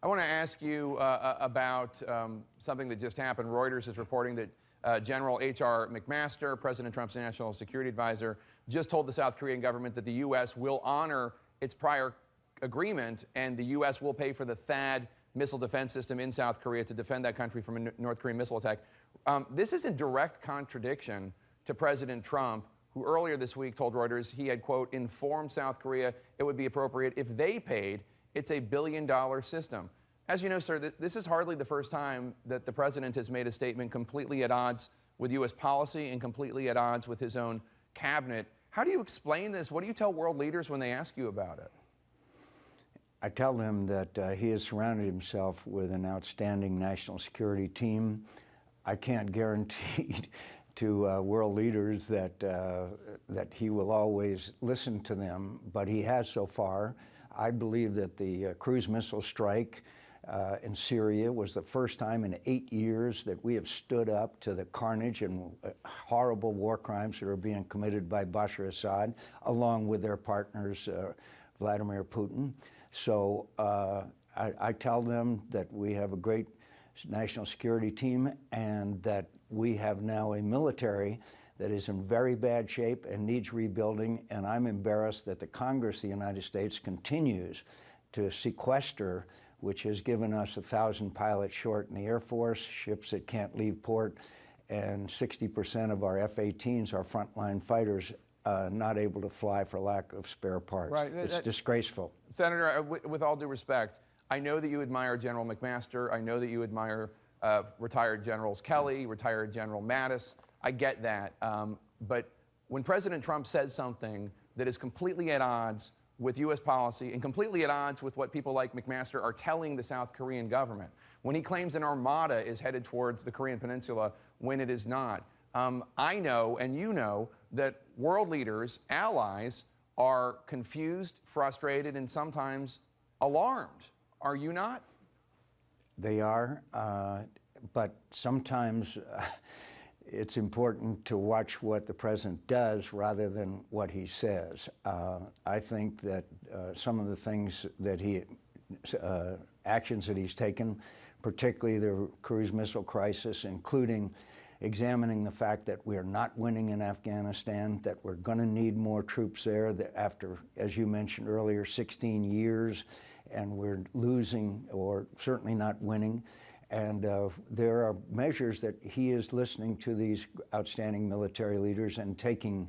I want to ask you about something that just happened. Reuters is reporting that General H.R. McMaster, President Trump's national security advisor, just told the South Korean government that the U.S. will honor its prior agreement and the U.S. will pay for the THAAD missile defense system in South Korea to defend that country from a North Korean missile attack. This is in direct contradiction to President Trump, who earlier this week told Reuters he had, quote, informed South Korea it would be appropriate if they paid. It's a billion-dollar system. As you know, sir, this is hardly the first time that the president has made a statement completely at odds with U.S. policy and completely at odds with his own cabinet. How do you explain this? What do you tell world leaders when they ask you about it? I tell them that he has surrounded himself with an outstanding national security team. I can't guarantee to world leaders that he will always listen to them, but he has so far. I believe that the cruise missile strike in Syria was the first time in 8 years that we have stood up to the carnage and horrible war crimes that are being committed by Bashar Assad, along with their partners, Vladimir Putin. So I tell them that we have a great national security team and that we have now a military that is in very bad shape and needs rebuilding, and I'm embarrassed that the Congress of the United States continues to sequester, which has given us 1,000 pilots short in the Air Force, ships that can't leave port, and 60% of our F-18s, our frontline fighters, not able to fly for lack of spare parts. Right. It's disgraceful. Senator, with all due respect, I know that you admire General McMaster. I know that you admire retired Generals Kelly, retired General Mattis. I get that. But when President Trump says something that is completely at odds with U.S. policy and completely at odds with what people like McMaster are telling the South Korean government, when he claims an armada is headed towards the Korean Peninsula when it is not, I know and you know that world leaders, allies, are confused, frustrated, and sometimes alarmed. Are you not? They are, but sometimes it's important to watch what the president does rather than what he says. I think that some of the things that actions that he's taken, particularly the cruise missile crisis, including examining the fact that we're not winning in Afghanistan, that we're going to need more troops there, that after, as you mentioned earlier, 16 years, and we're losing or certainly not winning. And there are measures that he is listening to these outstanding military leaders and taking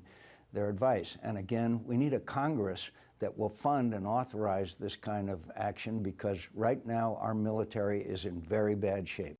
their advice. And again, we need a Congress that will fund and authorize this kind of action, because right now our military is in very bad shape.